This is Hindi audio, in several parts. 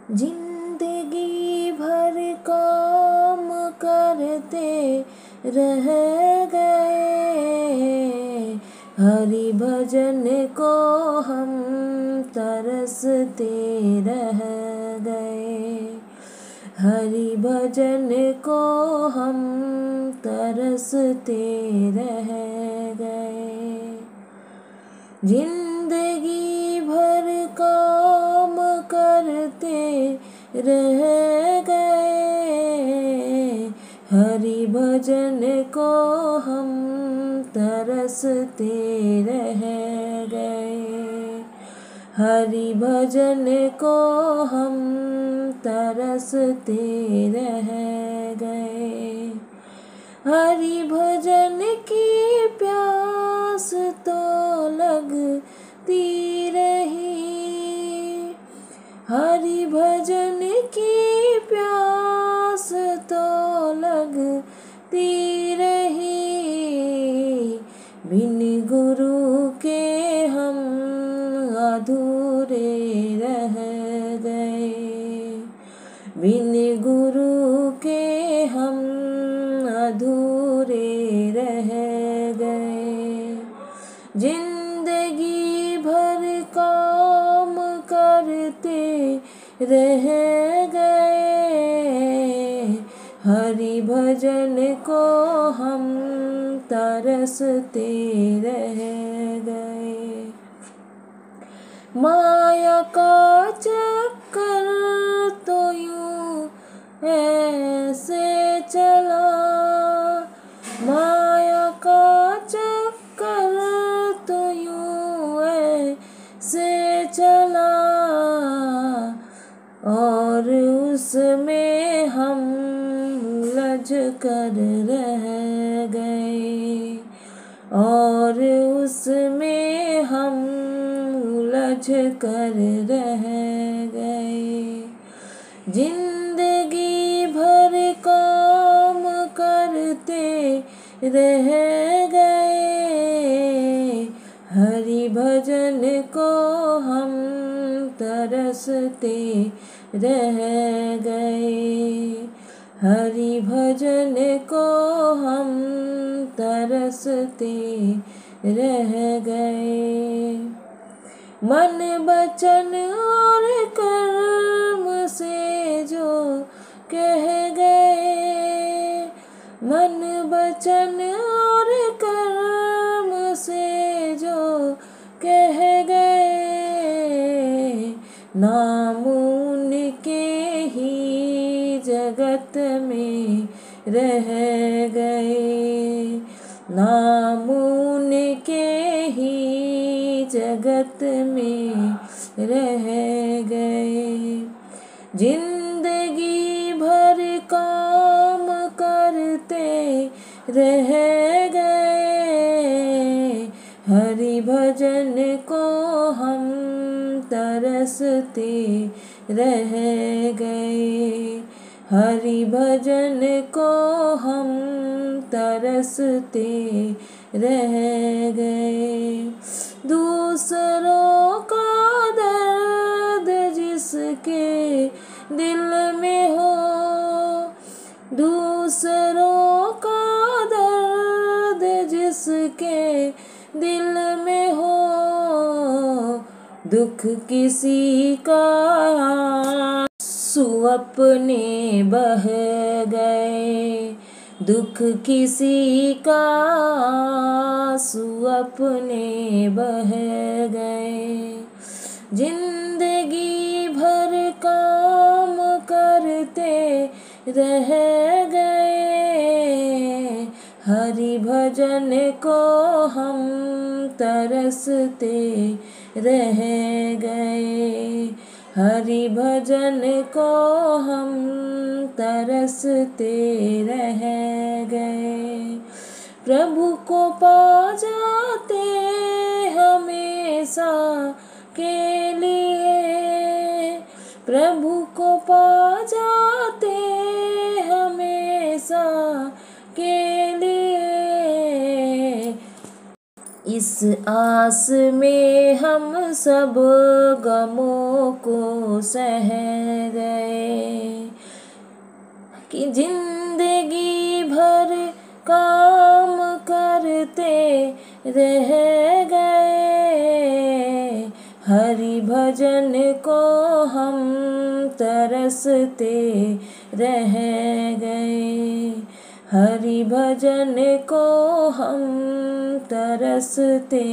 जिंदगी भर काम करते रह गए, हरि भजन को हम तरसते रह गए, हरि भजन को हम तरसते रह गए। जिंदगी भर काम करते रह गए, हरि भजन को हम तरसते रह गए, हरि भजन को हम तरसते रह गए। हरि भजन की प्यास तो लगती रही, हरि भजन की प्यास तो लगती रही, बिन गुरु के हम अधूरे रह गए, बिन गुरु के हम अधूरे रह गए। जिंदगी भर काम करते रह गए, हरि भजन को हम तरसते रह गए। माया का चक्कर तो यूं ऐसे चला, माया का चक्कर तो यूं ऐसे चला, और उसमें हम उलझ कर रह गए, और उसमें हम उलझ कर रह गए। जिंदगी भर काम करते रह गए, हरि भजन को हम तरसते रह गए, हरि भजन को हम तरसते रह गए। मन वचन और कर्म से जो कह गए, मन वचन और कर्म से जो कह गए, नाम उनके ही जगत में रह गए, नाम उनके ही जगत में रह गए। जिंदगी भर काम करते रह गए, हरि भजन को हम तरसते रह गए, हरि भजन को हम तरसते रह गए। दूसरों का दर्द जिसके दिल में हो, दूसरों का दर्द जिसके दिल में हो, दुख किसी का आंसू अपने बह गए, दुख किसी का आंसू अपने बह गए। जिंदगी भर काम करते रह गए, हरि भजन को हम तरसते रह गए, हरि भजन को हम तरसते रह गए। प्रभु को पा जाते हमेशा के लिए, प्रभु को पा जाते हमेशा के लिए, इस आस में हम सब गमों को सह गए। रह गए, हरि भजन को हम तरसते रह गए, हरि भजन को हम तरसते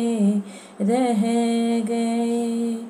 रह गए।